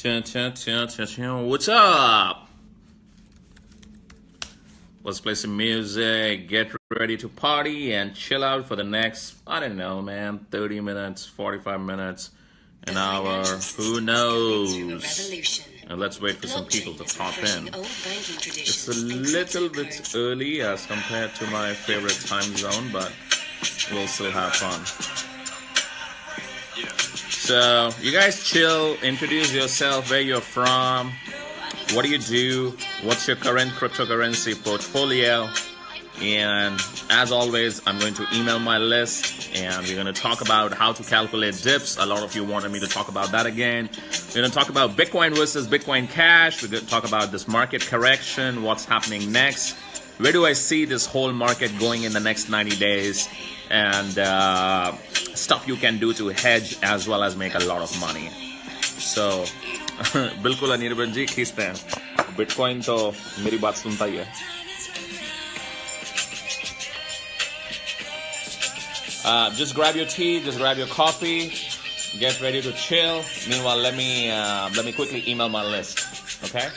What's up? Let's play some music, get ready to party and chill out for the next, I don't know, man, 30 minutes, 45 minutes, an hour, who knows? And let's wait for some people to pop in. It's a little bit early as compared to my favorite time zone, but we'll still have fun. So, you guys chill, introduce yourself, where you're from, what do you do, what's your current cryptocurrency portfolio, and as always, I'm going to email my list, and we're going to talk about how to calculate dips. A lot of you wanted me to talk about that again. We're going to talk about Bitcoin versus Bitcoin Cash. We're going to talk about this market correction, what's happening next, where do I see this whole market going in the next 90 days, and stuff you can do to hedge as well as make a lot of money. So, बिल्कुल अनिर्बन जी खींचते हैं. Bitcoin तो मेरी बात सुनता ही है. Just grab your tea, just grab your coffee, get ready to chill. Meanwhile, let me quickly email my list, okay?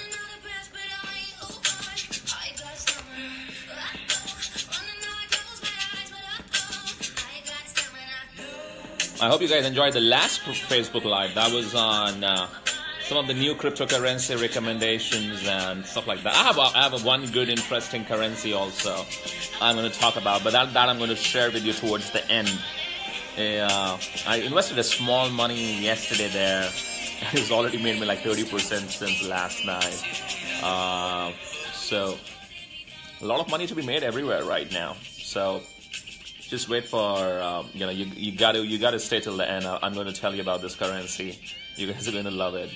I hope you guys enjoyed the last Facebook Live. That was on some of the new cryptocurrency recommendations and stuff like that. I have one good, interesting currency also I'm going to talk about, but that I'm going to share with you towards the end. I invested a small money yesterday there. It's already made me like 30% since last night. So a lot of money to be made everywhere right now. So just wait for, you gotta stay till the end. I'm going to tell you about this currency. You guys are going to love it.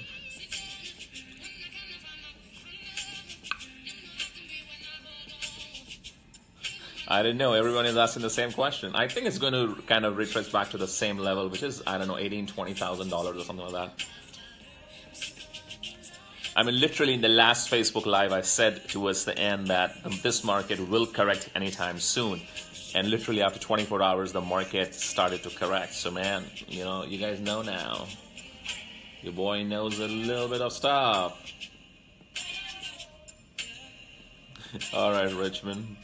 I didn't know. Everyone is asking the same question. I think it's going to kind of retrace back to the same level, which is, I don't know, $18,000, $20,000 or something like that. I mean, literally in the last Facebook Live, I said towards the end that this market will correct anytime soon. And literally after 24 hours, the market started to correct. So, man, you guys know now. Your boy knows a little bit of stuff. All right, Richmond.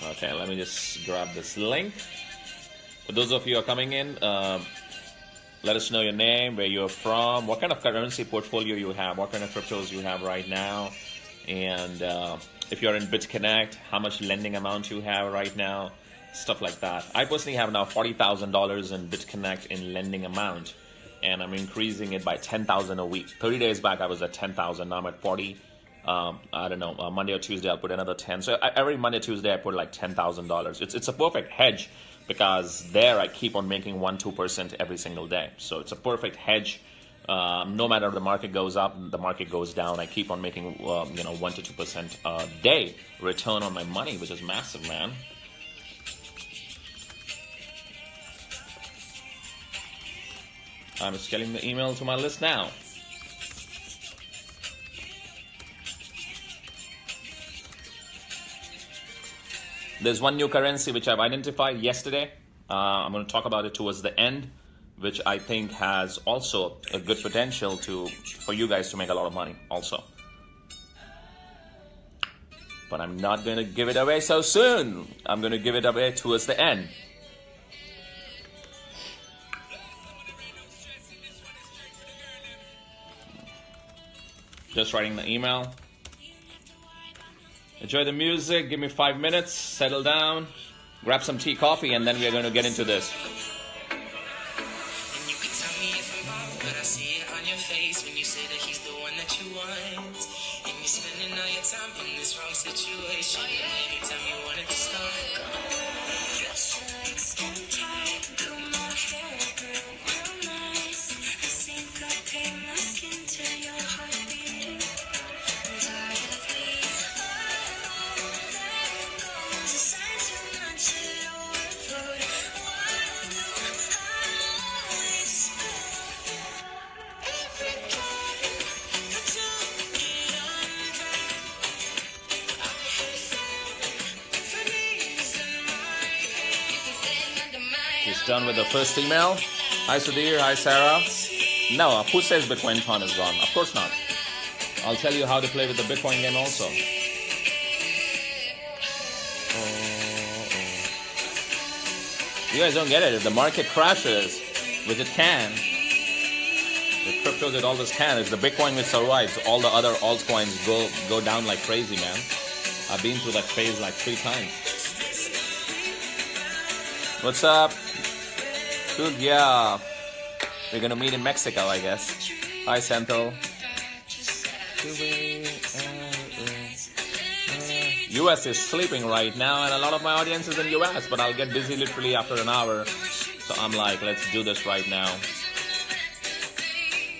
Okay, let me just grab this link. For those of you who are coming in, let us know your name, where you're from, what kind of currency portfolio you have, what kind of cryptos you have right now, and if you're in Bitconnect, how much lending amount you have right now, stuff like that. I personally have now $40,000 in Bitconnect in lending amount, and I'm increasing it by $10,000 a week. 30 days back, I was at 10,000. Now I'm at 40. I don't know, Monday or Tuesday, I'll put another 10. So every Monday, Tuesday, I put like $10,000. It's a perfect hedge because there I keep on making 1-2% every single day. So it's a perfect hedge. No matter if the market goes up, the market goes down, I keep on making 1 to 2% a day return on my money, which is massive, man. I'm just getting the email to my list now. There's one new currency which I've identified yesterday. I'm going to talk about it towards the end, which I think has also a good potential for you guys to make a lot of money also. But I'm not going to give it away so soon. I'm going to give it away towards the end. Just writing the email. Enjoy the music, give me 5 minutes, settle down, grab some tea, coffee, and then we are going to get into this. Done with the first email. Hi Sudhir, hi Sarah. No, who says Bitcoin con is gone? Of course not. I'll tell you how to play with the Bitcoin game also. You guys don't get it. If the market crashes, which it can, the cryptos it always can, if the Bitcoin which survives, all the other altcoins go down like crazy, man. I've been through that phase like 3 times. What's up? Dude, yeah. We're gonna meet in Mexico, I guess. Hi, Santo. US is sleeping right now, and a lot of my audience is in US, but I'll get busy literally after an hour. So I'm like, let's do this right now.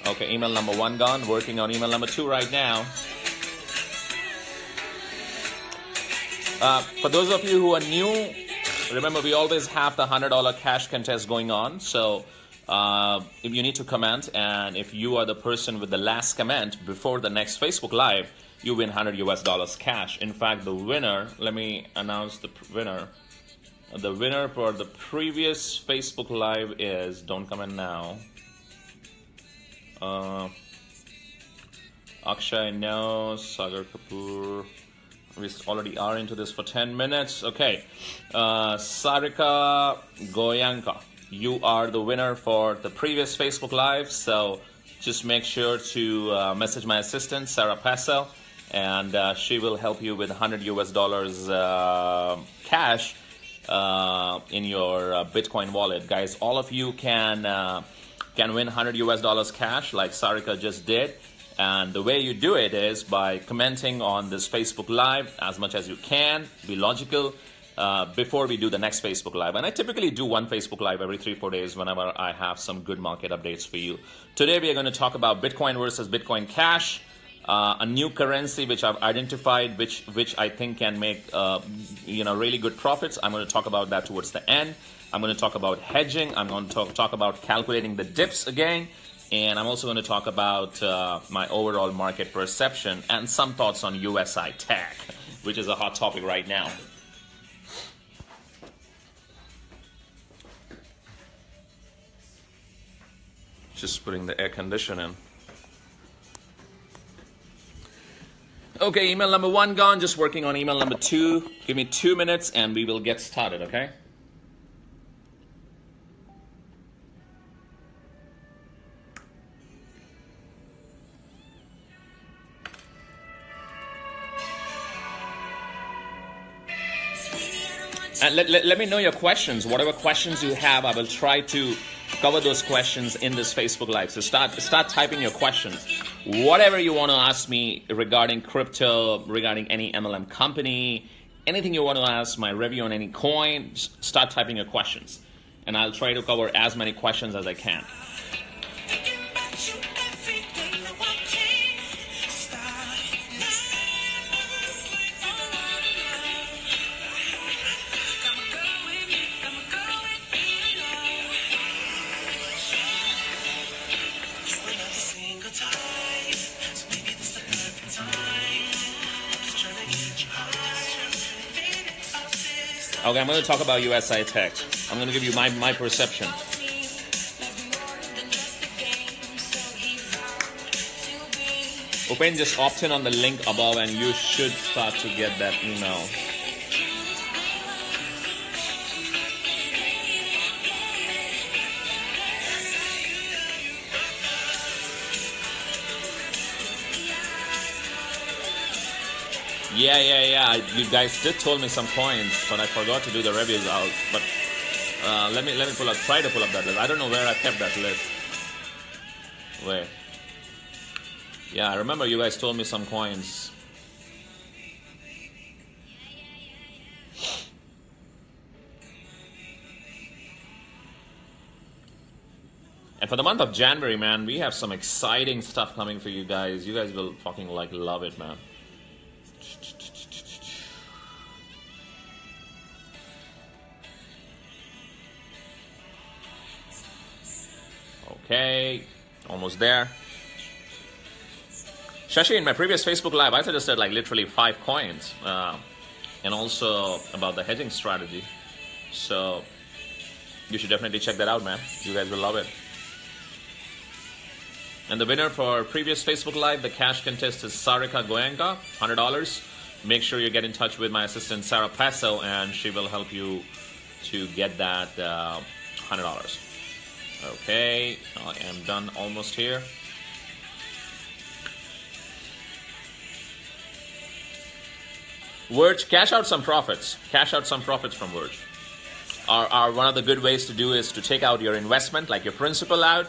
Okay, email number 1 gone. Working on email number 2 right now. For those of you who are new, remember we always have the $100 cash contest going on. So if you need to comment, and if you are the person with the last comment before the next Facebook Live, you win $100 cash. In fact, the winner, let me announce the winner. The winner for the previous Facebook Live is, don't comment now. Akshay, no. Sagar Kapoor. We already are into this for 10 minutes. Okay. Sarika Goyanka, you are the winner for the previous Facebook Live. So just make sure to message my assistant, Sarah Passo, and she will help you with $100 cash in your Bitcoin wallet. Guys, all of you can win $100 cash like Sarika just did. And the way you do it is by commenting on this Facebook Live as much as you can. Be logical before we do the next Facebook Live. And I typically do one Facebook Live every 3-4 days whenever I have some good market updates for you. Today we are going to talk about Bitcoin versus Bitcoin Cash, a new currency which I've identified, which I think can make really good profits. I'm going to talk about that towards the end. I'm going to talk about hedging. I'm going to talk about calculating the dips again. And I'm also going to talk about my overall market perception and some thoughts on USI tech, which is a hot topic right now. Just putting the air conditioner in. Okay, email number 1 gone. Just working on email number 2. Give me 2 minutes and we will get started, okay? And let me know your questions. Whatever questions you have, I will try to cover those questions in this Facebook Live. So start typing your questions. Whatever you want to ask me regarding crypto, regarding any MLM company, anything you want to ask, my review on any coin, start typing your questions. And I'll try to cover as many questions as I can. Okay, I'm going to talk about USI Tech. I'm going to give you my perception. Open, just opt in on the link above and you should start to get that email. Yeah. You guys did told me some coins, but I forgot to do the reviews out. But let me try to pull up that list. I don't know where I kept that list. Wait. Yeah, I remember you guys told me some coins. And for the month of January, man, we have some exciting stuff coming for you guys. You guys will fucking love it, man. Okay, almost there. Shashi, in my previous Facebook Live, I suggested literally 5 coins and also about the hedging strategy. So you should definitely check that out, man. You guys will love it. And the winner for previous Facebook Live, the cash contest is Sarika Goenka, $100. Make sure you get in touch with my assistant Sarah Passo, and she will help you to get that $100. Okay, I am done almost here. Verge, cash out some profits. Cash out some profits from Verge. One of the good ways to do is to take out your investment, like your principal out,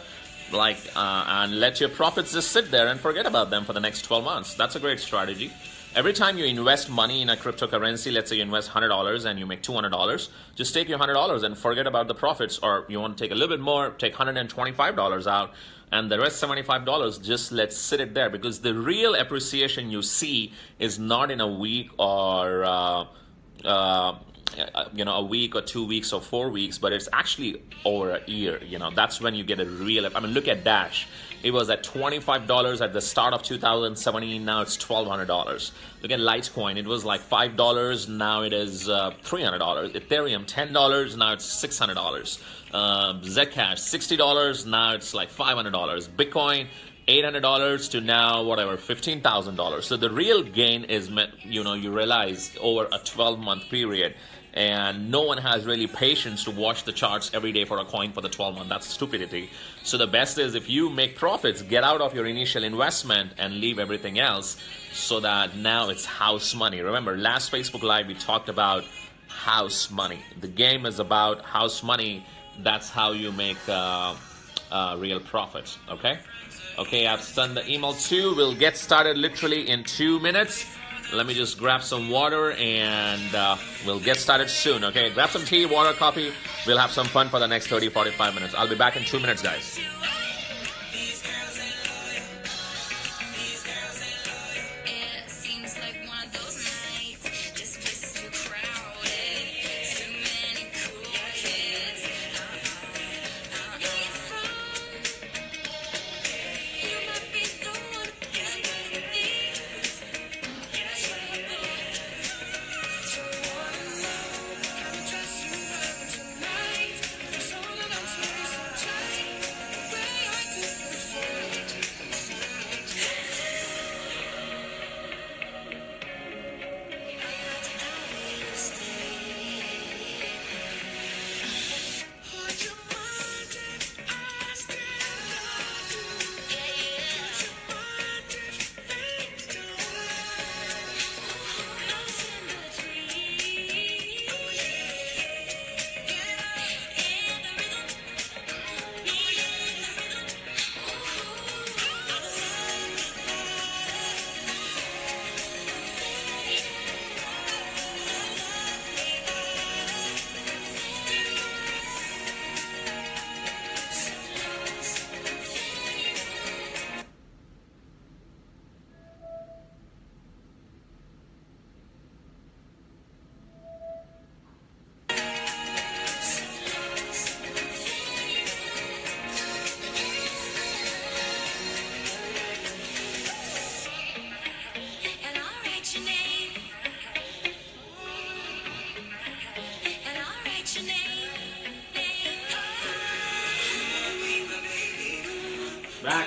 and let your profits just sit there and forget about them for the next 12 months. That's a great strategy. Every time you invest money in a cryptocurrency, let's say you invest $100 and you make $200, just take your $100 and forget about the profits, or you want to take a little bit more, take $125 out, and the rest $75, just let's sit it there, because the real appreciation you see is not in a week or a week or 2 weeks or 4 weeks, but it's actually over a year. That's when you get a real. I mean, look at Dash. It was at $25 at the start of 2017. Now it's $1,200. Look at Litecoin. It was like $5. Now it is $300. Ethereum $10. Now it's $600. Zcash $60. Now it's like $500. Bitcoin $800 to now whatever $15,000. So the real gain is, you realize over a 12-month period. And no one has really patience to watch the charts every day for a coin for the 12 months. That's stupidity. So the best is, if you make profits, get out of your initial investment and leave everything else, so that now it's house money. Remember, last Facebook Live we talked about house money. The game is about house money. That's how you make real profits. Okay, I've sent the email too. We'll get started literally in 2 minutes. Let me just grab some water, and we'll get started soon. Okay, grab some tea, water, coffee. We'll have some fun for the next 30-45 minutes. I'll be back in 2 minutes, guys.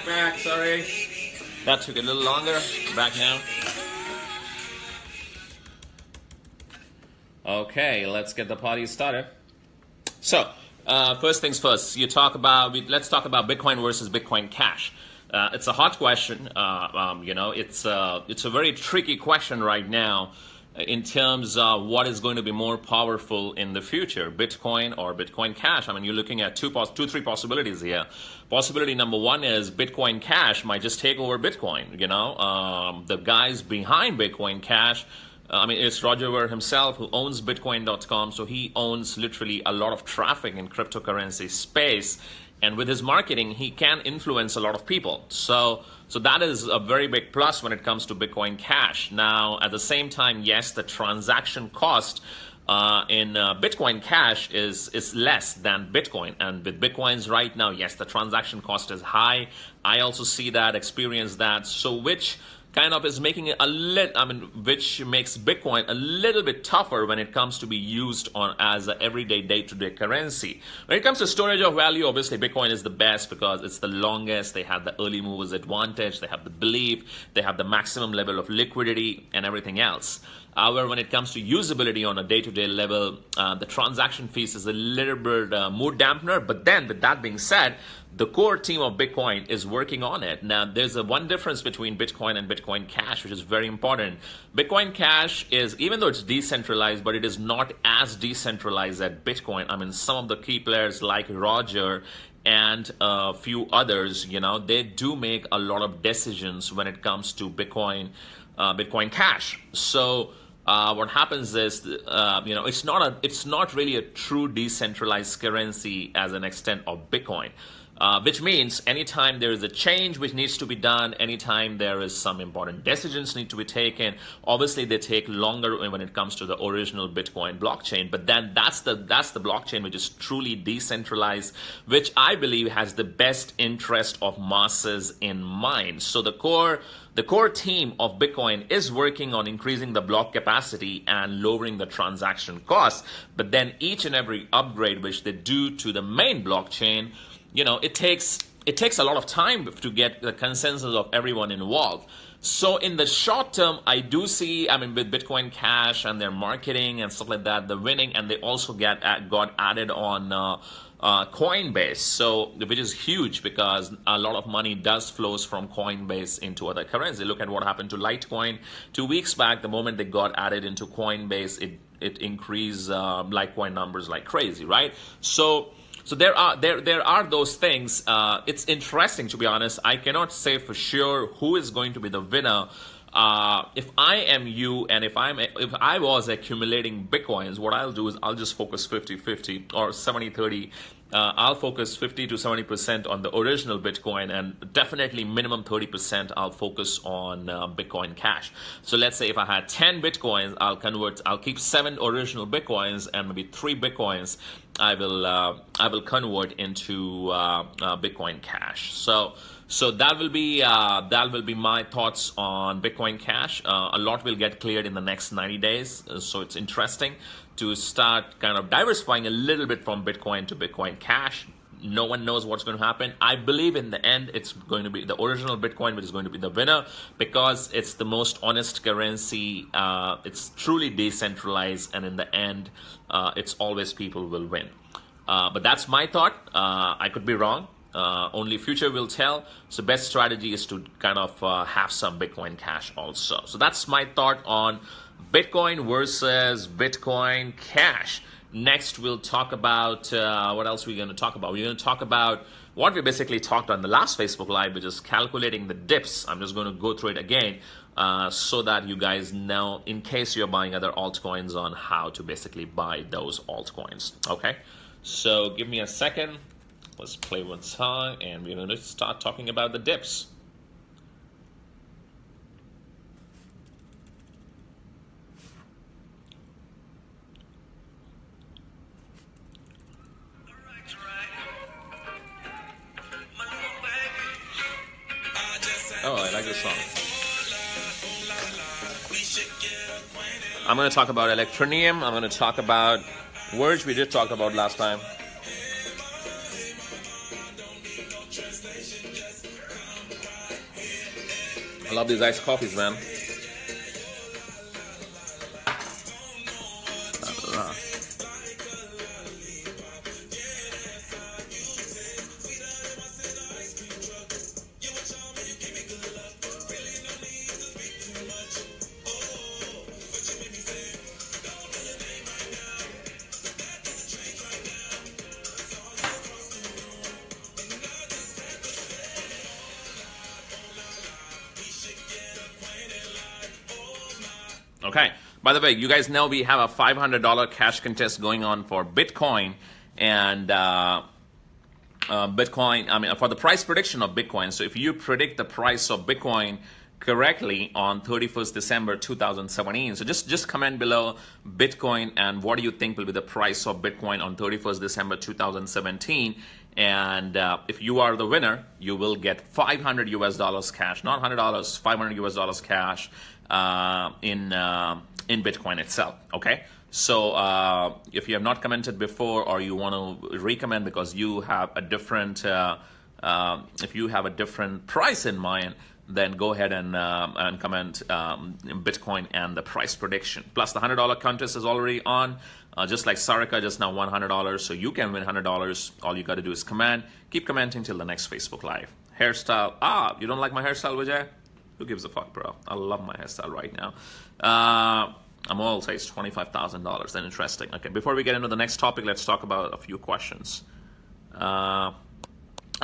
Back, sorry. That took a little longer. Back now. Okay, let's get the party started. So, first things first, let's talk about Bitcoin versus Bitcoin Cash. It's a hot question. It's a very tricky question right now in terms of what is going to be more powerful in the future, Bitcoin or Bitcoin Cash. I mean, you're looking at three possibilities here. Possibility number one is Bitcoin Cash might just take over Bitcoin. The guys behind Bitcoin Cash, it's Roger Ver himself who owns Bitcoin.com, so he owns literally a lot of traffic in cryptocurrency space. And with his marketing, he can influence a lot of people. So that is a very big plus when it comes to Bitcoin Cash. Now, at the same time, yes, the transaction cost in Bitcoin Cash is less than Bitcoin. And with Bitcoins right now, yes, the transaction cost is high. I also see that, experience that. So which kind of is making it a little, which makes Bitcoin a little bit tougher when it comes to be used on as an everyday day-to-day currency. When it comes to storage of value, obviously Bitcoin is the best because it's the longest. They have the early movers advantage. They have the belief. They have the maximum level of liquidity and everything else. However, when it comes to usability on a day-to-day level, the transaction fees is a little bit mood dampener. But then, with that being said, the core team of Bitcoin is working on it. Now, there's one difference between Bitcoin and Bitcoin Cash, which is very important. Bitcoin Cash is, even though it's decentralized, but it is not as decentralized as Bitcoin. Some of the key players like Roger and a few others, they do make a lot of decisions when it comes to Bitcoin Cash. So what happens is, it's not really a true decentralized currency as an extent of Bitcoin. Which means anytime there is a change which needs to be done, anytime there is some important decisions need to be taken, obviously they take longer when it comes to the original Bitcoin blockchain. But then that's the blockchain which is truly decentralized, which I believe has the best interest of masses in mind. So the core team of Bitcoin is working on increasing the block capacity and lowering the transaction costs. But then each and every upgrade which they do to the main blockchain, it takes a lot of time to get the consensus of everyone involved. So in the short term, I do see, with Bitcoin Cash and their marketing and stuff like that, the winning, and they also got added on Coinbase, so which is huge because a lot of money does flows from Coinbase into other currency. Look at what happened to Litecoin 2 weeks back. The moment they got added into Coinbase, it increased Litecoin numbers like crazy, right? So there are those things. It's interesting, to be honest. I cannot say for sure who is going to be the winner. If I am you, and if I was accumulating Bitcoins, what I'll do is I'll just focus 50-50 or 70-30. I'll focus 50 to 70% on the original Bitcoin, and definitely minimum 30% I'll focus on Bitcoin Cash. So let's say if I had 10 Bitcoins, I'll keep 7 original Bitcoins, and maybe 3 Bitcoins I will convert into Bitcoin Cash. So that will be my thoughts on Bitcoin Cash. A lot will get cleared in the next 90 days. So it's interesting to start kind of diversifying a little bit from Bitcoin to Bitcoin Cash. No one knows what's going to happen. I believe in the end it's going to be the original Bitcoin which is going to be the winner because it's the most honest currency. It's truly decentralized, and in the end, it's always people will win. But that's my thought. I could be wrong. Only future will tell. So best strategy is to kind of have some Bitcoin Cash also. So that's my thought on Bitcoin versus Bitcoin Cash. Next, we'll talk about what else we're going to talk about. We're going to talk about what we basically talked on the last Facebook Live, which is calculating the dips. I'm just going to go through it again so that you guys know, in case you're buying other altcoins, on how to basically buy those altcoins. Okay, so give me a second. Let's play one song, and we're going to start talking about the dips. Oh, I like this song. I'm going to talk about Electronium. I'm going to talk about words we did talk about last time. I love these iced coffees, man. Okay, by the way, you guys know we have a $500 cash contest going on for Bitcoin and Bitcoin, for the price prediction of Bitcoin. So if you predict the price of Bitcoin correctly on 31st December 2017, so just comment below Bitcoin and what do you think will be the price of Bitcoin on 31st December 2017, And if you are the winner, you will get 500 US dollars cash, not $100, 500 US dollars cash in Bitcoin itself. Okay. So if you have not commented before, or you want to recommend because you have a different, if you have a different price in mind, then go ahead and comment Bitcoin and the price prediction. Plus the $100 contest is already on. Just like Sarika just now won $100, so you can win $100. All you got to do is comment. Keep commenting till the next Facebook Live. Hairstyle. You don't like my hairstyle, Vijay? Who gives a fuck, bro? I love my hairstyle right now. I'm all says $25,000. Then interesting. Okay, before we get into the next topic, let's talk about a few questions. Okay,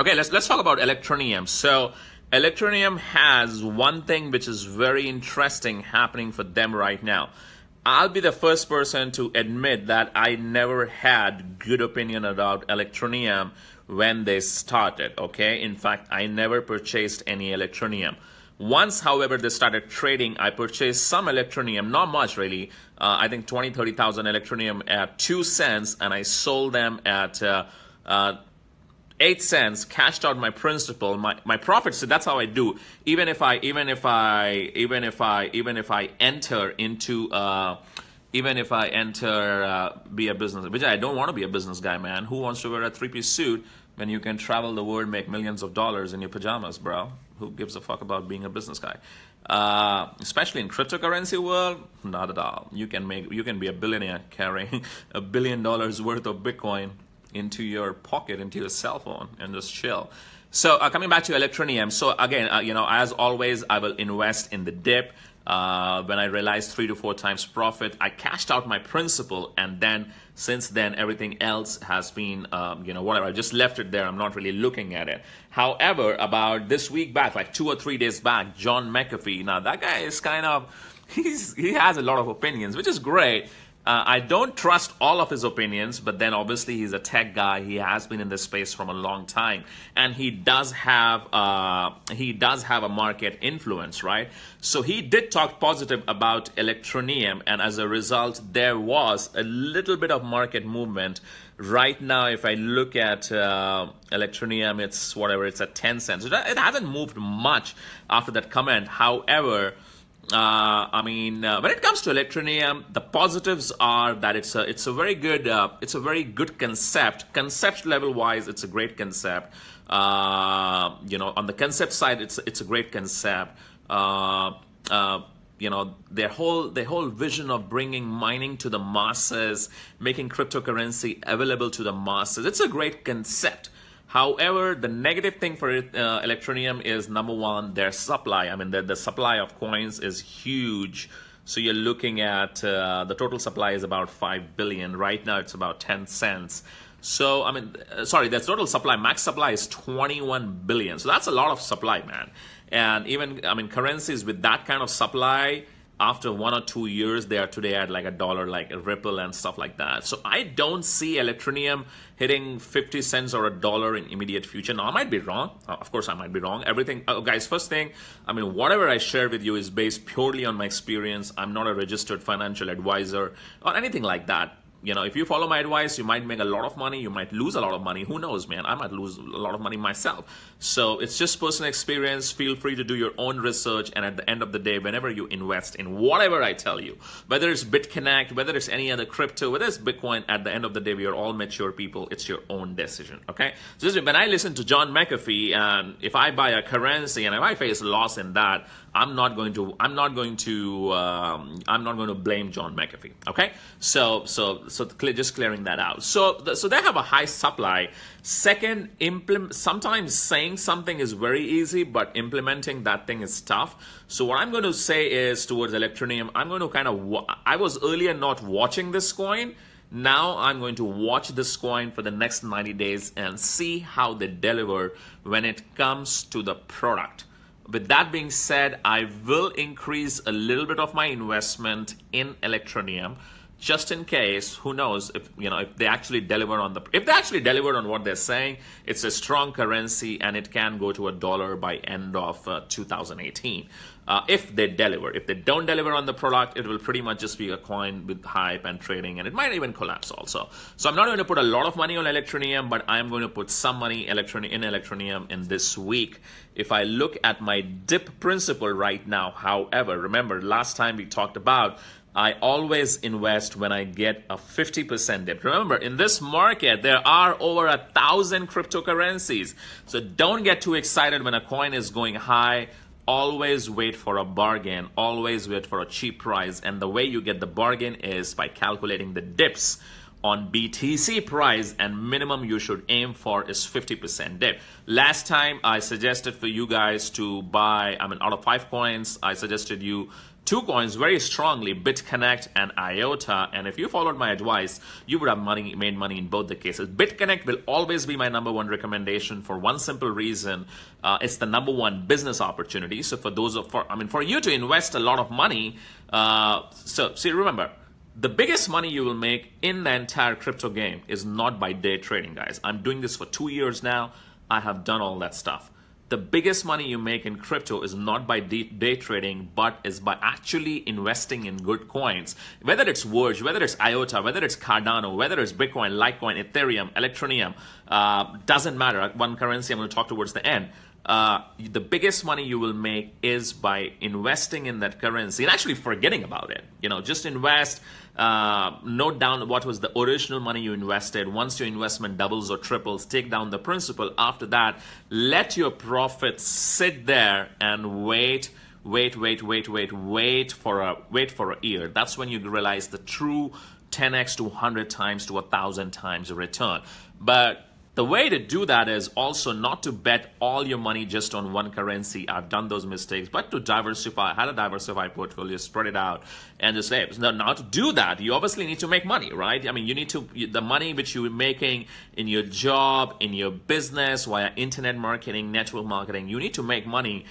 let's talk about Electroneum. So Electroneum has one thing which is very interesting happening for them right now. I'll be the first person to admit that I never had good opinion about Electroneum when they started, okay? In fact, I never purchased any Electroneum. Once, however, they started trading, I purchased some Electroneum, not much really. I think 20, 30,000 Electroneum at 2 cents, and I sold them at 8 cents, cashed out my principal, my profits. So that's how I do. Even if I enter be a business, which I don't want to be a business guy, man. Who wants to wear a 3-piece suit when you can travel the world, make millions of dollars in your pajamas, bro? Who gives a fuck about being a business guy? Especially in cryptocurrency world, not at all. You can be a billionaire carrying $1 billion worth of Bitcoin into your pocket, into your cell phone, and just chill. So coming back to Electroneum. So again, as always, I will invest in the dip. When I realized 3 to 4 times profit, I cashed out my principal, and then since then everything else has been whatever. I just left it there. I'm not really looking at it. However, about this week back, like 2 or 3 days back, John McAfee. Now that guy is kind of he has a lot of opinions, which is great. I don't trust all of his opinions, but then obviously he's a tech guy. He has been in this space from a long time, and he does have a market influence, right? So he did talk positive about Electroneum, and as a result, there was a little bit of market movement. Right now, if I look at Electroneum, it's at 10 cents. It hasn't moved much after that comment. However, when it comes to Electroneum, the positives are that it's a very good concept. Concept level wise, it's a great concept. On the concept side, it's a great concept. Their whole vision of bringing mining to the masses, making cryptocurrency available to the masses. It's a great concept. However, the negative thing for Electroneum is, number one, their supply. I mean, the supply of coins is huge. So you're looking at the total supply is about 5 billion. Right now, it's about 10 cents. So, the total supply, max supply is 21 billion. So that's a lot of supply, man. And even, currencies with that kind of supply, after 1 or 2 years, they are today at like $1, like a Ripple and stuff like that. So I don't see Electroneum hitting 50 cents or $1 in immediate future. Now, I might be wrong. Of course, I might be wrong. Everything, guys, first thing, whatever I share with you is based purely on my experience. I'm not a registered financial advisor or anything like that. If you follow my advice, you might make a lot of money. You might lose a lot of money. Who knows, man? I might lose a lot of money myself. So it's just personal experience. Feel free to do your own research. And at the end of the day, whenever you invest in whatever I tell you, whether it's Bitconnect, whether it's any other crypto, whether it's Bitcoin, at the end of the day, we are all mature people. It's your own decision, okay? So when I listen to John McAfee, and if I buy a currency and if I face loss in that, I'm not going to blame John McAfee. Okay, so just clearing that out. So they have a high supply. Second, sometimes saying something is very easy, but implementing that thing is tough. So what I'm going to say is towards Electroneum, I'm going to I was earlier not watching this coin. Now I'm going to watch this coin for the next 90 days and see how they deliver when it comes to the product. With that being said, I will increase a little bit of my investment in Electroneum just in case, who knows if if they actually deliver on if they actually deliver on what they're saying. It's a strong currency and it can go to $1 by end of 2018. If they deliver. If they don't deliver on the product, it will pretty much just be a coin with hype and trading, and it might even collapse also. So I'm not going to put a lot of money on Electronium, but I'm going to put some money in Electronium in this week. If I look at my dip principle right now, however, remember last time we talked about I always invest when I get a 50% dip. Remember, in this market, there are over 1,000 cryptocurrencies. So don't get too excited when a coin is going high. Always wait for a bargain. Always wait for a cheap price. And the way you get the bargain is by calculating the dips on BTC price, and minimum you should aim for is 50% dip. Last time I suggested for you guys to buy, out of 5 coins, I suggested you 2 coins very strongly, Bitconnect and IOTA, and if you followed my advice, you would have made money in both the cases. Bitconnect will always be my #1 recommendation for one simple reason. It's the #1 business opportunity. So for you to invest a lot of money, remember, the biggest money you will make in the entire crypto game is not by day trading, guys. I'm doing this for 2 years now. I have done all that stuff. The biggest money you make in crypto is not by day trading, but is by actually investing in good coins. Whether it's Verge, whether it's IOTA, whether it's Cardano, whether it's Bitcoin, Litecoin, Ethereum, Electronium, doesn't matter. One currency I'm going to talk towards the end. The biggest money you will make is by investing in that currency and actually forgetting about it. Just invest, note down what was the original money you invested. Once your investment doubles or triples, take down the principal. After that, let your profits sit there and wait for a year. That's when you realize the true 10x to 100 times to 1,000 times return. But the way to do that is also not to bet all your money just on one currency. I've done those mistakes, but to diversify, how to diversify portfolio, spread it out, and just say, now to do that, you obviously need to make money, right? You need to, the money which you're making in your job, in your business, via internet marketing, network marketing, you need to make money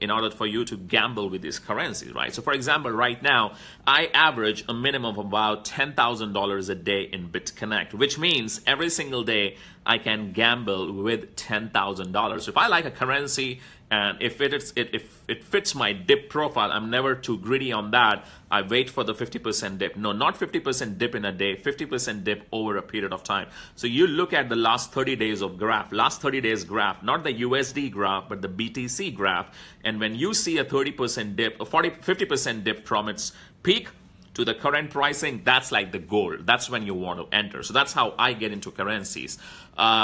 in order for you to gamble with these currencies, right? So for example, right now, I average a minimum of about $10,000 a day in Bitconnect, which means every single day I can gamble with $10,000. So if I like a currency and if it fits my dip profile, I'm never too greedy on that. I wait for the 50% dip. No, not 50% dip in a day, 50% dip over a period of time. So you look at the last 30 days of graph, last 30 days graph, not the USD graph, but the BTC graph. And when you see a 30% dip, a 50% dip from its peak to the current pricing, that's like the goal. That's when you want to enter. So that's how I get into currencies.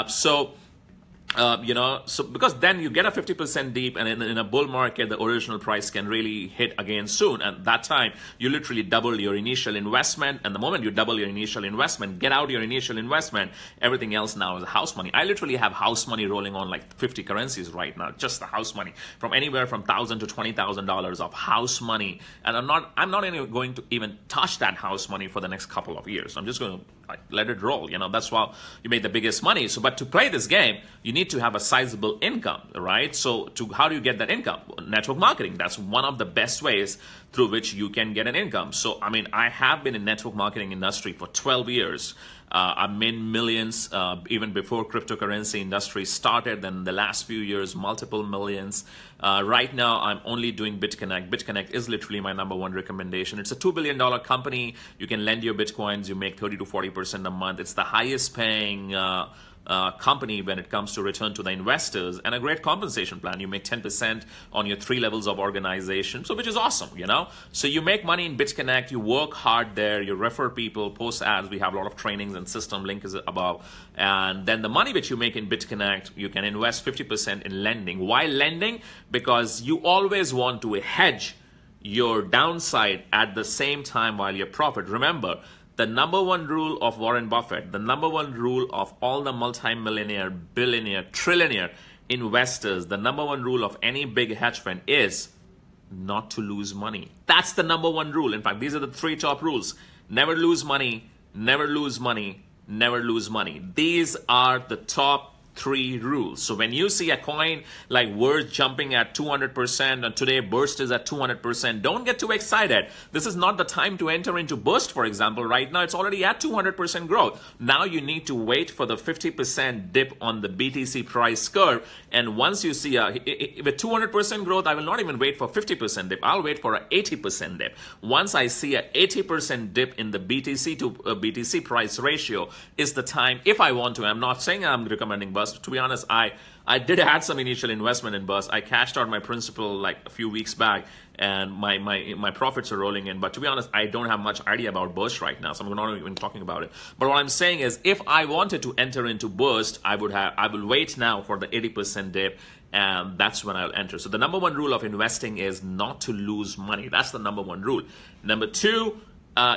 So because then you get a 50% deep, and in a bull market, the original price can really hit again soon. And that time, you literally double your initial investment. And the moment you double your initial investment, get out your initial investment, everything else now is house money. I literally have house money rolling on like 50 currencies right now, just the house money, from anywhere from $1,000 to $20,000 of house money. And I'm not even going to even touch that house money for the next couple of years. I'm just going to let it roll. That's why you make the biggest money. So, but to play this game, you need to have a sizable income, right? So how do you get that income? Network marketing. That's one of the best ways through which you can get an income. So, I have been in network marketing industry for 12 years. I've made millions even before cryptocurrency industry started. Then the last few years, multiple millions. Right now, I'm only doing Bitconnect. Bitconnect is literally my #1 recommendation. It's a $2 billion company. You can lend your Bitcoins. You make 30 to 40% a month. It's the highest paying company when it comes to return to the investors, and a great compensation plan. You make 10% on your 3 levels of organization, so which is awesome, So you make money in Bitconnect, you work hard there, you refer people, post ads. We have a lot of trainings and system, link is above. And then the money which you make in Bitconnect, you can invest 50% in lending. Why lending? Because you always want to hedge your downside at the same time while your profit. Remember, the #1 rule of Warren Buffett, the #1 rule of all the multimillionaire, billionaire, trillionaire investors, the #1 rule of any big hedge fund is not to lose money. That's the #1 rule. In fact, these are the 3 top rules. Never lose money, never lose money, never lose money. These are the top 3 rules. So when you see a coin like Worth jumping at 200% and today Burst is at 200%, don't get too excited. This is not the time to enter into Burst, for example. Right now it's already at 200% growth. Now you need to wait for the 50% dip on the BTC price curve, and once you see with 200% growth, I will not even wait for 50% dip. I'll wait for an 80% dip. Once I see a 80% dip in the BTC to BTC price ratio is the time, if I want to. I'm not saying I'm recommending Burst. To be honest, I did have some initial investment in Burst. I cashed out my principal like a few weeks back, and my profits are rolling in. But to be honest, I don't have much idea about Burst right now, so I'm not even talking about it. But what I'm saying is, if I wanted to enter into Burst, I will wait now for the 80% dip, and that's when I'll enter. So the number 1 rule of investing is not to lose money. That's the number 1 rule. Number 2,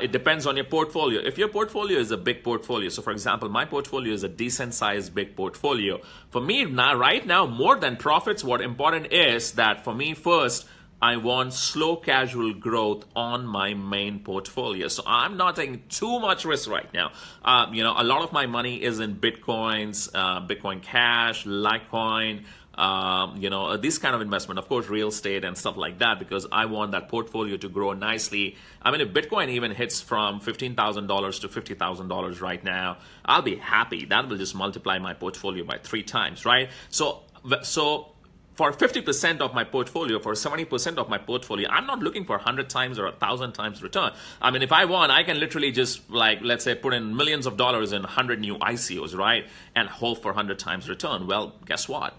it depends on your portfolio. If your portfolio is a big portfolio, so for example, my portfolio is a decent sized big portfolio. For me now, right now, more than profits, what important is that for me first, I want slow casual growth on my main portfolio. So I'm not taking too much risk right now. A lot of my money is in Bitcoins, Bitcoin Cash, Litecoin, this kind of investment, of course, real estate and stuff like that, because I want that portfolio to grow nicely. I mean, if Bitcoin even hits from $15,000 to $50,000 right now, I'll be happy. That will just multiply my portfolio by 3 times, right? So for 50% of my portfolio, for 70% of my portfolio, I'm not looking for 100 times or 1,000 times return. I mean, if I want, I can literally just, like, let's say, put in millions of dollars in 100 new ICOs, right? And hope for 100 times return. Well, guess what?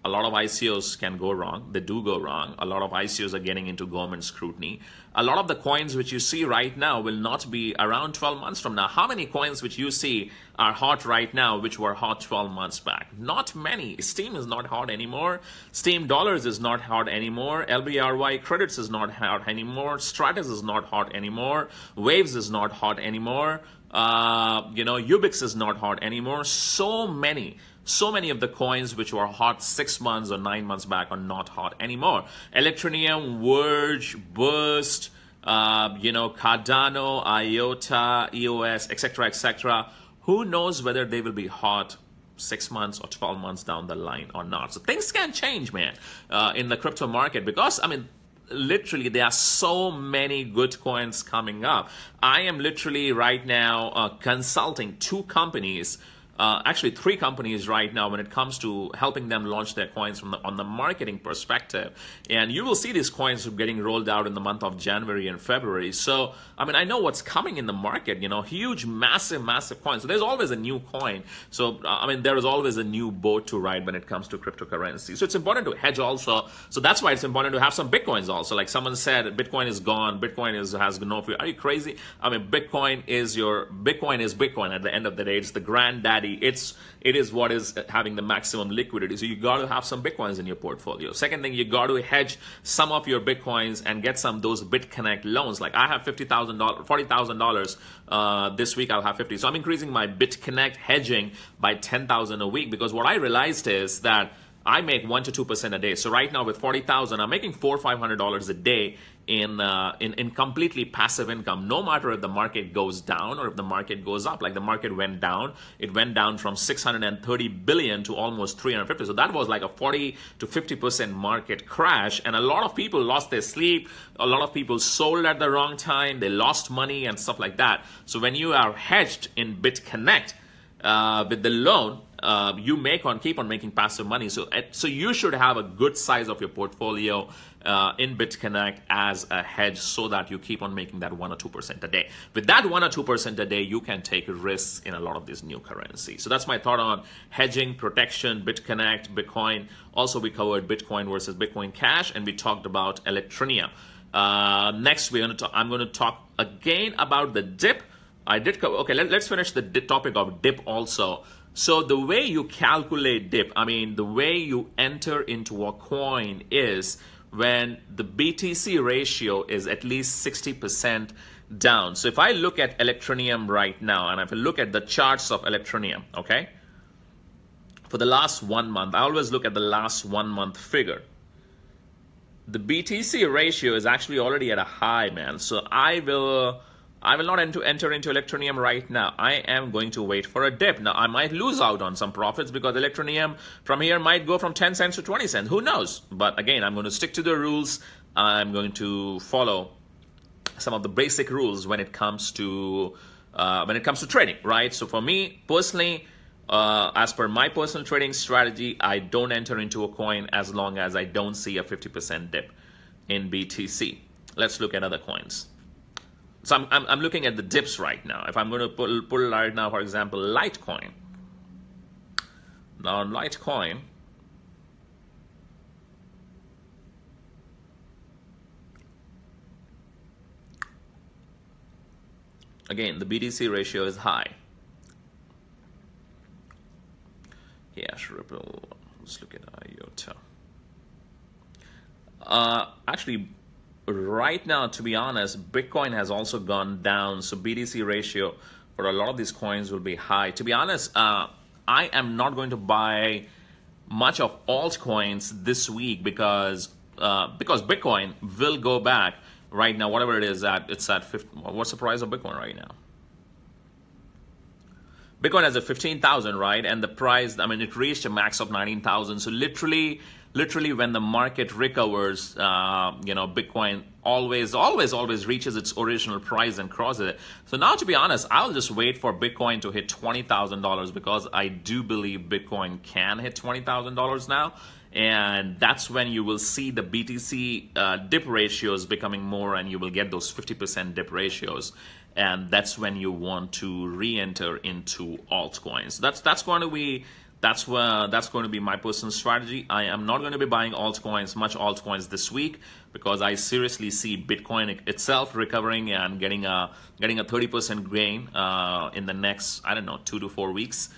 A lot of ICOs can go wrong. They do go wrong. A lot of ICOs are getting into government scrutiny. A lot of the coins which you see right now will not be around 12 months from now. How many coins which you see are hot right now which were hot 12 months back? Not many. Steam is not hot anymore. Steam Dollars is not hot anymore. LBRY Credits is not hot anymore. Stratus is not hot anymore. Waves is not hot anymore. Ubix is not hot anymore. So many of the coins which were hot 6 months or 9 months back are not hot anymore. Electroneum, Verge, Burst, Cardano, IOTA, EOS, etc., etc. Who knows whether they will be hot 6 months or 12 months down the line or not. So things can change, man, in the crypto market, because, I mean, literally there are so many good coins coming up. I am literally right now consulting 2 companies, actually 3 companies right now when it comes to helping them launch their coins on the marketing perspective. And you will see these coins getting rolled out in the month of January and February. So, I mean, I know what's coming in the market, huge, massive coins. So there's always a new coin. So, I mean, there is always a new boat to ride when it comes to cryptocurrency. So it's important to hedge also. So that's why it's important to have some Bitcoins also. Like someone said, Bitcoin is gone. Bitcoin has no future. Are you crazy? I mean, Bitcoin is Bitcoin at the end of the day. It's the granddaddy. It is what is having the maximum liquidity. So you got to have some Bitcoins in your portfolio. Second thing, you got to hedge some of your Bitcoins and get those Bitconnect loans. Like I have $40,000 this week. I'll have 50. So I'm increasing my Bitconnect hedging by 10,000 a week, because what I realized is that I make 1 to 2% a day. So right now with 40,000, I'm making $400 or $500 a day in completely passive income. No matter if the market goes down or if the market goes up. Like the market went down, it went down from 630 billion to almost 350. So that was like a 40 to 50% market crash, and a lot of people lost their sleep. A lot of people sold at the wrong time. They lost money and stuff like that. So when you are hedged in Bitconnect with the loan, you keep on making passive money. So you should have a good size of your portfolio in Bitconnect as a hedge, so that you keep on making that 1 or 2% a day. With that 1 or 2% a day, you can take risks in a lot of these new currencies. So that's my thought on hedging, protection, Bitconnect, Bitcoin. Also, we covered Bitcoin versus Bitcoin Cash, and we talked about Electroneum. Next, I'm going to talk again about the dip. I did cover. Okay, let's finish the topic of dip also. So the way you calculate dip, I mean, the way you enter into a coin is when the BTC ratio is at least 60% down. So if I look at Electroneum right now, and if I look at the charts of Electroneum, okay, for the last 1 month, I always look at the last 1 month figure. The BTC ratio is actually already at a high, man. So I will I will not enter into Electronium right now. I am going to wait for a dip. Now, I might lose out on some profits because Electronium from here might go from 10 cents to 20 cents. Who knows? But again, I'm going to stick to the rules. I'm going to follow some of the basic rules when it comes to trading, right? So for me personally, as per my personal trading strategy, I don't enter into a coin as long as I don't see a 50% dip in BTC. Let's look at other coins. So I'm looking at the dips right now. If I'm going to pull right now, for example, Litecoin. Now Litecoin, again, the BTC ratio is high. Yes, Ripple. Let's look at IOTA. Actually, right now, to be honest, Bitcoin has also gone down. So BTC ratio for a lot of these coins will be high. To be honest, I am not going to buy much of altcoins this week because Bitcoin will go back right now. Whatever it is at, it's at 50. What's the price of Bitcoin right now? Bitcoin has a 15,000, right? And the price, I mean, it reached a max of 19,000. So literally when the market recovers, Bitcoin always reaches its original price and crosses it. So now, to be honest, I'll just wait for Bitcoin to hit $20,000 because I do believe Bitcoin can hit $20,000 now. And that's when you will see the BTC dip ratios becoming more, and you will get those 50% dip ratios. And that's when you want to re-enter into altcoins. That's going to be my personal strategy. I am not going to be buying much altcoins this week because I seriously see Bitcoin itself recovering and getting a 30% gain in the next, I don't know, 2 to 4 weeks,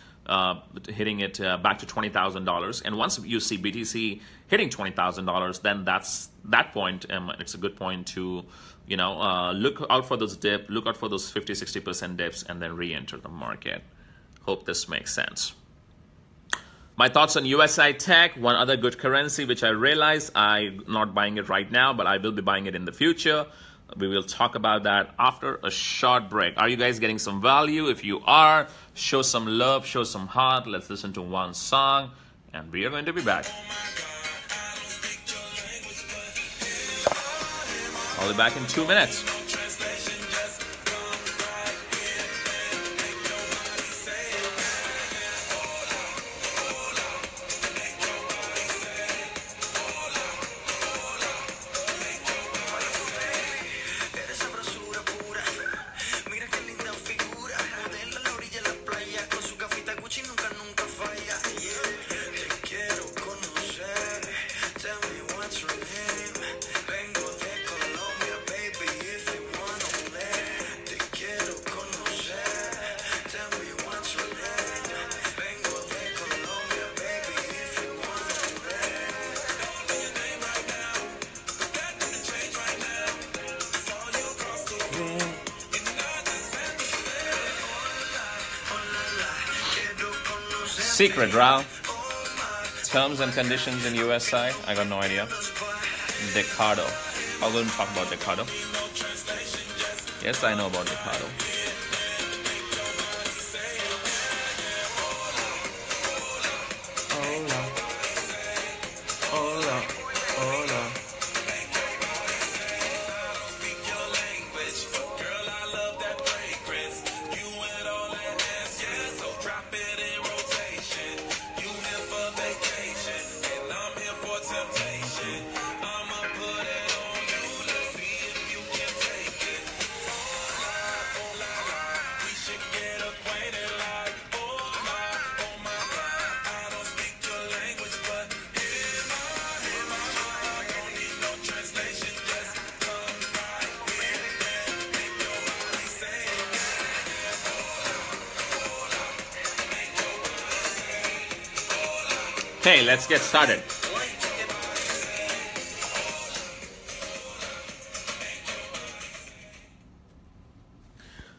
hitting it back to $20,000. And once you see BTC hitting $20,000, then that point, it's a good point to look out for those dips, look out for those 50-60% dips, and then re-enter the market. Hope this makes sense. My thoughts on USI Tech, one other good currency which I realized I'm not buying it right now, but I will be buying it in the future. We will talk about that after a short break. Are you guys getting some value? If you are, show some love, show some heart. Let's listen to one song, and we are going to be back. I'll be back in 2 minutes. Secret, Ralph. Terms and conditions in USI? I got no idea. Decado. I'm going to talk about Decado. Yes, I know about Decado. Okay, let's get started.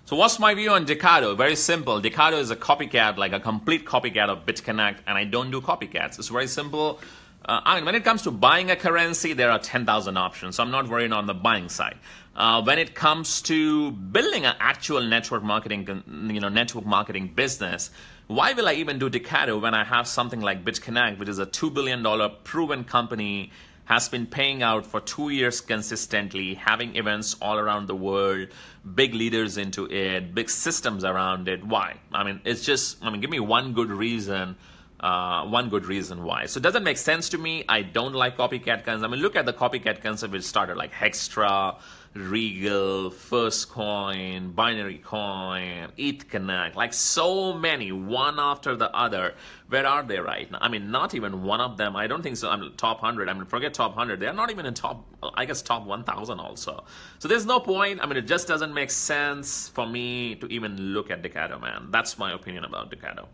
So what's my view on Decado? Very simple. Decado is a copycat, like a complete copycat of Bitconnect, and I don't do copycats. It's very simple. When it comes to buying a currency, there are 10,000 options, so I'm not worried on the buying side. When it comes to building an actual network marketing business, why will I even do Decado when I have something like Bitconnect, which is a $2 billion proven company, has been paying out for 2 years consistently, having events all around the world, big leaders into it, big systems around it. Why? Give me one good reason why. So it doesn't make sense to me. I don't like copycat concepts. Look at the copycat concept which started, like Hextra, Regal, First Coin, Binary Coin, Connect, like so many, one after the other. Where are they right now? Not even one of them. I don't think so. Top 100. Forget top 100. They're not even in top 1,000 also. So there's no point. It just doesn't make sense for me to even look at Decado, man. That's my opinion about Decado.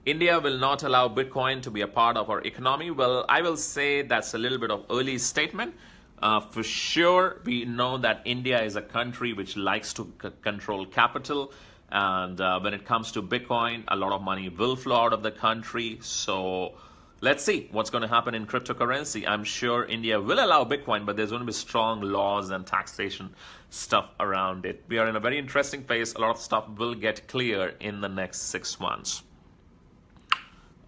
India will not allow Bitcoin to be a part of our economy. Well, I will say that's a little bit of early statement. For sure, we know that India is a country which likes to control capital. And when it comes to Bitcoin, a lot of money will flow out of the country. So let's see what's going to happen in cryptocurrency. I'm sure India will allow Bitcoin, but there's going to be strong laws and taxation stuff around it. We are in a very interesting phase. A lot of stuff will get clear in the next 6 months.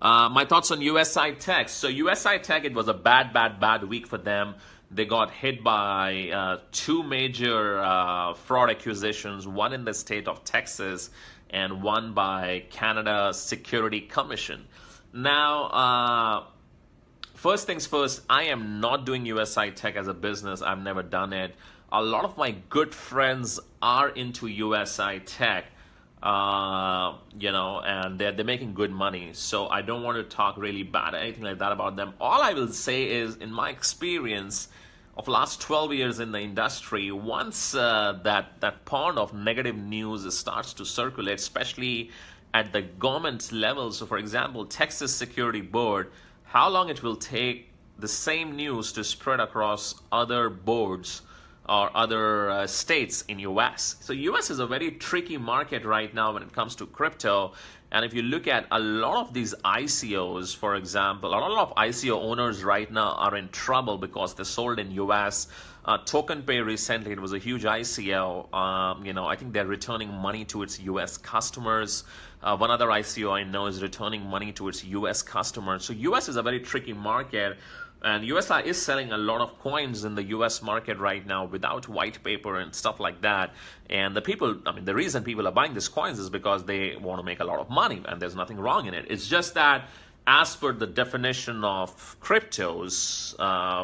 My thoughts on USI Tech. So USI Tech, it was a bad week for them. They got hit by 2 major fraud accusations, one in the state of Texas and one by Canada Security Commission. Now, first things first, I am not doing USI Tech as a business. I've never done it. A lot of my good friends are into USI Tech. And they're making good money. So I don't want to talk really bad or anything like that about them. All I will say is, in my experience of last 12 years in the industry, once that pond of negative news starts to circulate, especially at the government level. So for example, Texas Security Board, how long it will take the same news to spread across other boards or other states in US. So US is a very tricky market right now when it comes to crypto. And if you look at a lot of these ICOs, for example, a lot of ICO owners right now are in trouble because they sold in US. TokenPay recently, it was a huge ICO. I think they're returning money to its US customers. One other ICO I know is returning money to its US customers. So US is a very tricky market. And USI is selling a lot of coins in the US market right now without white paper and stuff like that. And the reason people are buying these coins is because they want to make a lot of money, and there's nothing wrong in it. It's just that as per the definition of cryptos,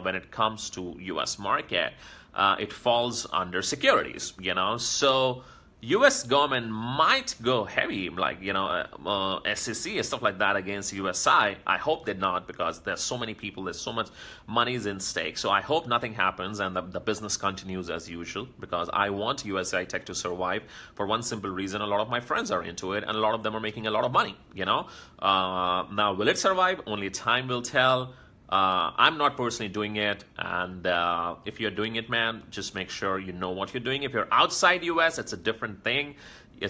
when it comes to US market, it falls under securities, So US government might go heavy, like, SEC and stuff like that against USI. I hope they're not, because there's so many people, there's so much money is in stake. So I hope nothing happens and the business continues as usual, because I want USI Tech to survive for one simple reason. A lot of my friends are into it and a lot of them are making a lot of money, Now, will it survive? Only time will tell. I'm not personally doing it, and if you're doing it, man, just make sure you know what you're doing. If you're outside US, it's a different thing. You're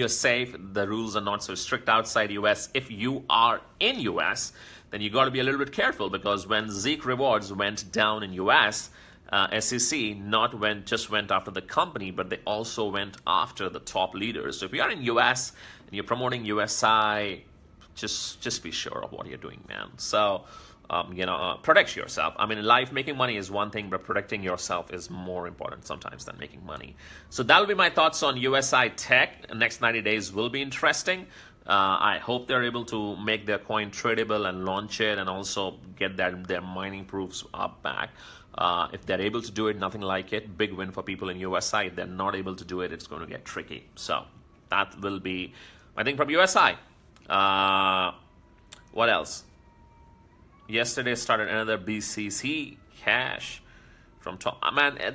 safe. The rules are not so strict outside US. If you are in US, then you got to be a little bit careful, because when Zeke Rewards went down in US, SEC just went after the company, but they also went after the top leaders. So if you are in US and you're promoting USI, just be sure of what you're doing, man. So, protect yourself. In life, making money is one thing, but protecting yourself is more important sometimes than making money. So that'll be my thoughts on USI Tech. The next 90 days will be interesting. I hope they're able to make their coin tradable and launch it, and also get their mining proofs up back. If they're able to do it, nothing like it. Big win for people in USI. If they're not able to do it, it's going to get tricky. So that will be my thing from USI. What else? Yesterday started another BCC Cash from top.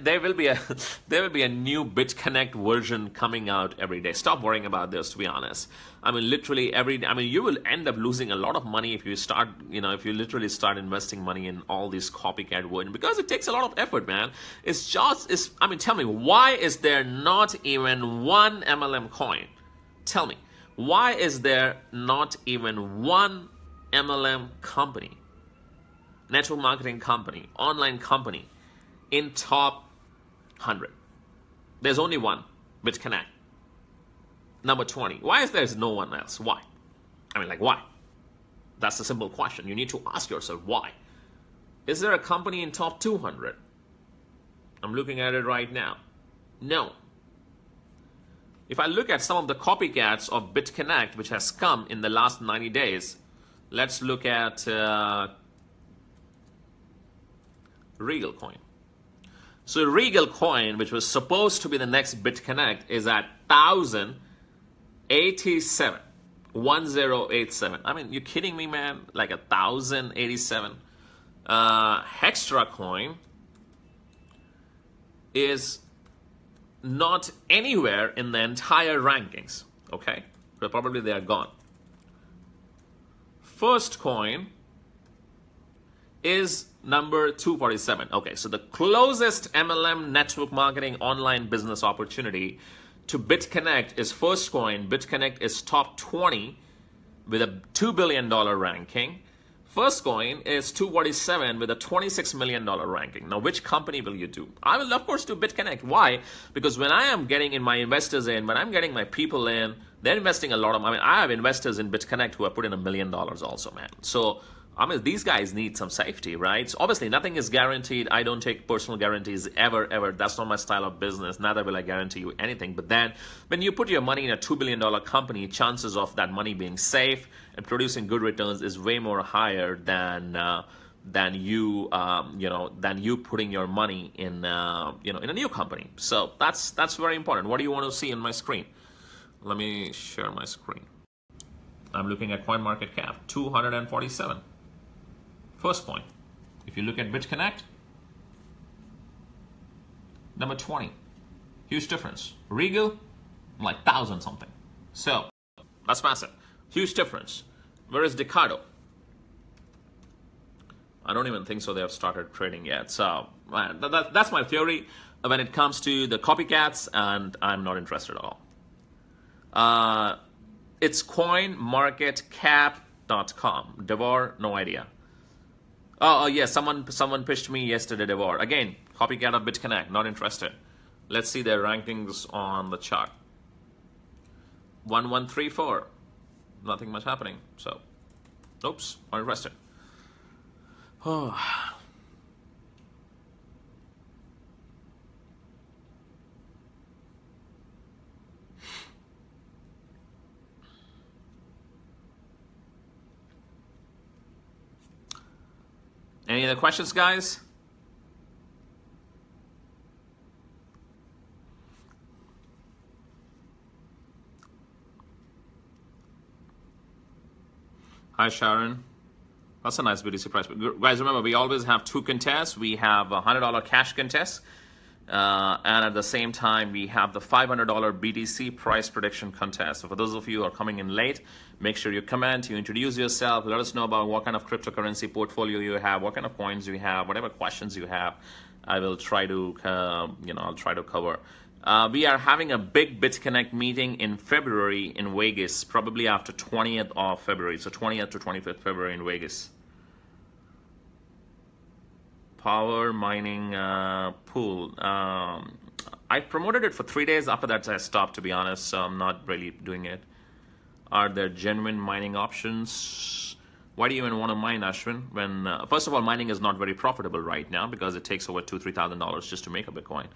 There will be a new Bitconnect version coming out every day. Stop worrying about this, to be honest. Literally you will end up losing a lot of money if you start, if you literally start investing money in all these copycat versions, because it takes a lot of effort, man. Tell me, why is there not even one MLM coin? Tell me. Why is there not even one MLM company, network marketing company, online company in top 100. There's only one, Bitconnect. Number 20. Why is there no one else? Why? I mean, like, why? That's a simple question. You need to ask yourself, why? Is there a company in top 200? I'm looking at it right now. No. If I look at some of the copycats of Bitconnect, which has come in the last 90 days, let's look at Regal Coin. So Regal Coin, which was supposed to be the next Bitconnect, is at 1,087. 1087. I mean, you kidding me, man? Like 1,087. Hextra Coin is not anywhere in the entire rankings. Okay, so probably they are gone. First Coin is number 247. Okay, so the closest MLM network marketing online business opportunity to Bitconnect is First Coin. Bitconnect is top 20 with a $2 billion ranking. First Coin is 247 with a $26 million ranking. Now, which company will you do? I will, of course, do Bitconnect. Why? Because when I am getting in my investors in, when I'm getting my people in, they're investing a lot of, I mean, I have investors in Bitconnect who have put in $1 million also, man. So, I mean, these guys need some safety, right? So obviously, nothing is guaranteed. I don't take personal guarantees ever. That's not my style of business. Neither will I guarantee you anything. But then, when you put your money in a $2 billion company, chances of that money being safe and producing good returns is way more higher than you putting your money in in a new company. So that's very important. What do you want to see on my screen? Let me share my screen. I'm looking at CoinMarketCap 247. First Coin. If you look at Bitconnect, number 20. Huge difference. Regal, like 1,000 something. So, that's massive. Huge difference. Where is Decado? I don't even think so they have started trading yet. So, that's my theory when it comes to the copycats, and I'm not interested at all. It's coinmarketcap.com. Devor, no idea. Oh yeah, someone pitched me yesterday, Devor. Again, copycat of Bitconnect, not interested. Let's see their rankings on the chart. 1134. Nothing much happening. So, oops, not interested. Oh. Any other questions, guys? Hi, Sharon. That's a nice BTC price. But guys, remember, we always have two contests. We have a $100 cash contest. And at the same time, we have the $500 BTC price prediction contest. So for those of you who are coming in late, make sure you comment, you introduce yourself, let us know about what kind of cryptocurrency portfolio you have, what kind of coins you have, whatever questions you have. I will try to, I'll try to cover. We are having a big Bitconnect meeting in February in Vegas, probably after 20th of February. So 20th to 25th February in Vegas. Power mining pool. I promoted it for 3 days. After that, I stopped, to be honest. So I'm not really doing it. Are there genuine mining options? Why do you even want to mine, Ashwin? When first of all, mining is not very profitable right now because it takes over $2,000-3,000 just to make a Bitcoin.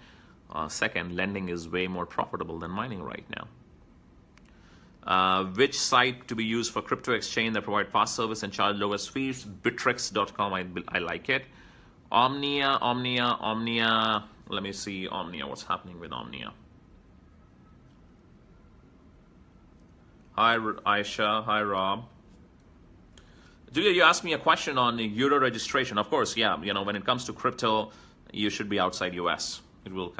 Second, lending is way more profitable than mining right now. Which site to be used for crypto exchange that provide fast service and charge lowest fees? Bittrex.com. I like it. Omnia. Let me see Omnia. What's happening with Omnia? Hi, Aisha. Hi, Rob. Julia, you asked me a question on the Euro registration. Of course, yeah. When it comes to crypto, you should be outside US. It will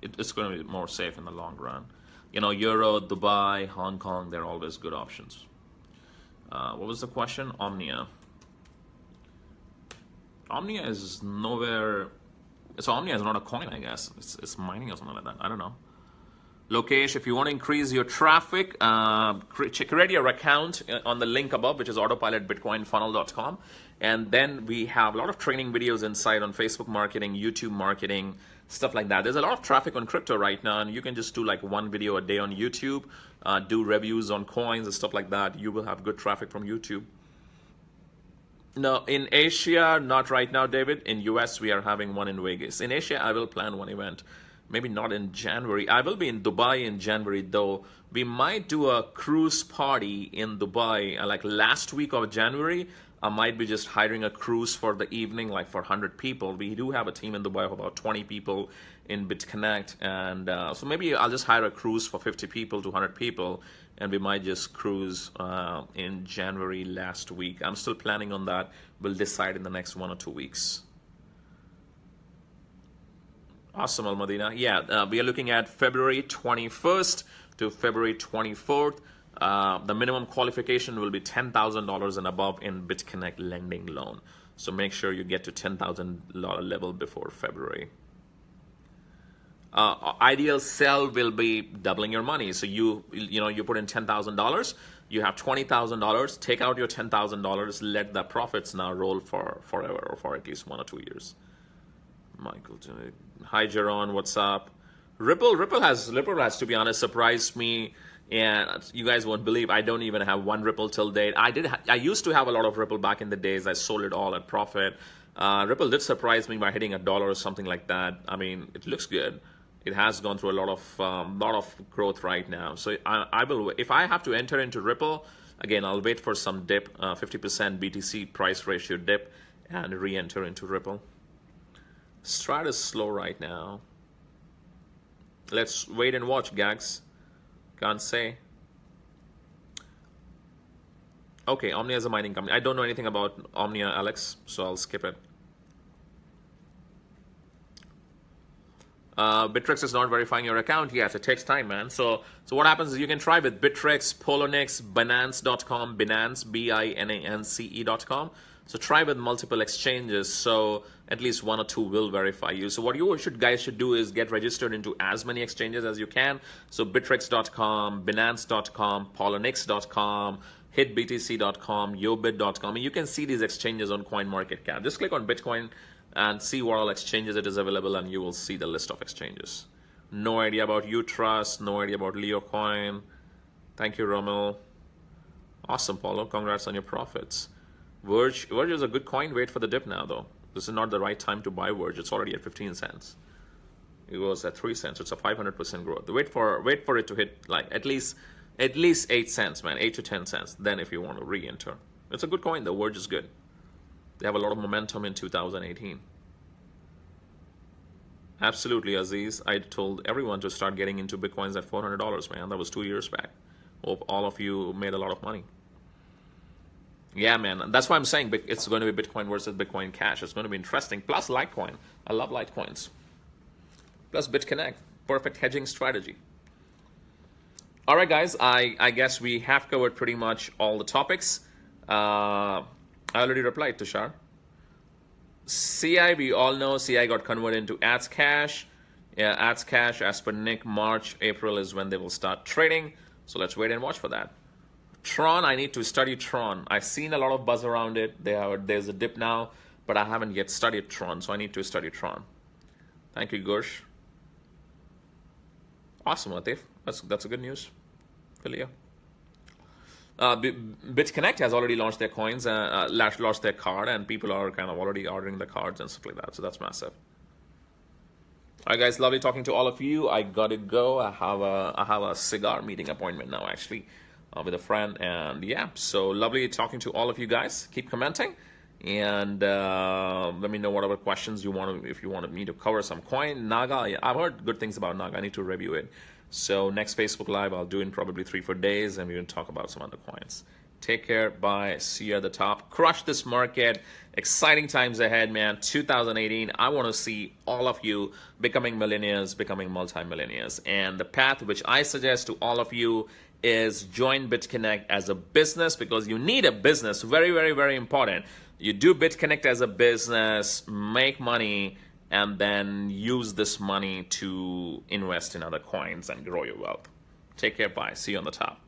it's going to be more safe in the long run. Euro, Dubai, Hong Kong, they're always good options. What was the question? Omnia. Omnia is nowhere. So Omnia is not a coin, I guess. It's mining or something like that. I don't know. Lokesh, if you want to increase your traffic, create your account on the link above, which is autopilotbitcoinfunnel.com. And then we have a lot of training videos inside on Facebook marketing, YouTube marketing, stuff like that. There's a lot of traffic on crypto right now, and you can just do like one video a day on YouTube, do reviews on coins and stuff like that. You will have good traffic from YouTube. No, in Asia, not right now, David. In US, we are having one in Vegas. In Asia, I will plan one event. Maybe not in January. I will be in Dubai in January, though. We might do a cruise party in Dubai, like last week of January. I might be just hiring a cruise for the evening, like for 100 people. We do have a team in Dubai of about 20 people in Bitconnect. And so maybe I'll just hire a cruise for 50 people to 100 people. And we might just cruise in January last week. I'm still planning on that. We'll decide in the next 1 or 2 weeks. Awesome, Al-Madina. Yeah, we are looking at February 21st to February 24th. The minimum qualification will be $10,000 and above in Bitconnect lending loan. So make sure you get to $10,000 level before February. Ideal sell will be doubling your money. So you put in $10,000, you have $20,000. Take out your $10,000. Let the profits now roll for forever or for at least 1 or 2 years. Michael, hi Jaron, what's up? Ripple has to be honest surprised me, and you guys won't believe I don't even have one Ripple till date. I used to have a lot of Ripple back in the days. I sold it all at profit. Ripple did surprise me by hitting $1 or something like that. I mean, it looks good. It has gone through a lot of growth right now. So I will, if I have to enter into Ripple again, I'll wait for some dip, 50% BTC price ratio dip, and re-enter into Ripple. Strat is slow right now. Let's wait and watch, gags. Can't say. Okay, Omnia is a mining company. I don't know anything about Omnia, Alex, so I'll skip it. Bittrex is not verifying your account. Yes, it takes time, man. So what happens is you can try with Bittrex, Poloniex, Binance.com, Binance, BINANCE.com. So try with multiple exchanges, so at least 1 or 2 will verify you. So what you guys should do is get registered into as many exchanges as you can. So Bittrex.com, Binance.com, Poloniex.com, HitBTC.com, YoBit.com. And you can see these exchanges on CoinMarketCap. Just click on Bitcoin and see what all exchanges it is available, and you will see the list of exchanges. No idea about Utrust, no idea about LeoCoin. Thank you, Rommel. Awesome, Paulo. Congrats on your profits. Verge is a good coin. Wait for the dip now, though. This is not the right time to buy Verge. It's already at 15 cents. It was at 3 cents. It's a 500% growth. Wait for it to hit like at least 8 cents, man, 8 to 10 cents. Then if you want to re-enter, it's a good coin. The Verge is good. They have a lot of momentum in 2018. Absolutely, Aziz. I told everyone to start getting into Bitcoins at $400, man. That was 2 years back. Hope all of you made a lot of money. Yeah, man. That's why I'm saying it's going to be Bitcoin versus Bitcoin Cash. It's going to be interesting. Plus Litecoin. I love Litecoins. Plus Bitconnect. Perfect hedging strategy. All right, guys. I guess we have covered pretty much all the topics. I already replied, Tushar. CI, we all know CI got converted into Ads Cash. Yeah, Ads Cash, as per Nick, March, April is when they will start trading. So let's wait and watch for that. Tron, I need to study Tron. I've seen a lot of buzz around it. There's a dip now, but I haven't yet studied Tron, so I need to study Tron. Thank you, Gersh. Awesome, Latif. That's a good news. Philia. Bitconnect has already launched their coins, launched their card, and people are kind of already ordering the cards and stuff like that. So that's massive. All right, guys, lovely talking to all of you. I gotta go. I have a cigar meeting appointment now, actually, with a friend, and yeah. So lovely talking to all of you guys. Keep commenting, and let me know whatever questions you want. If you wanted me to cover some coin, Naga. Yeah, I've heard good things about Naga. I need to review it. So next Facebook Live, I'll do in probably 3-4 days, and we're going to talk about some other coins. Take care. Bye. See you at the top. Crush this market. Exciting times ahead, man. 2018. I want to see all of you becoming millionaires, becoming multi-millionaires. And the path which I suggest to all of you is join Bitconnect as a business, because you need a business. Very, very, very important. You do Bitconnect as a business, make money, and then use this money to invest in other coins and grow your wealth. Take care. Bye. See you on the top.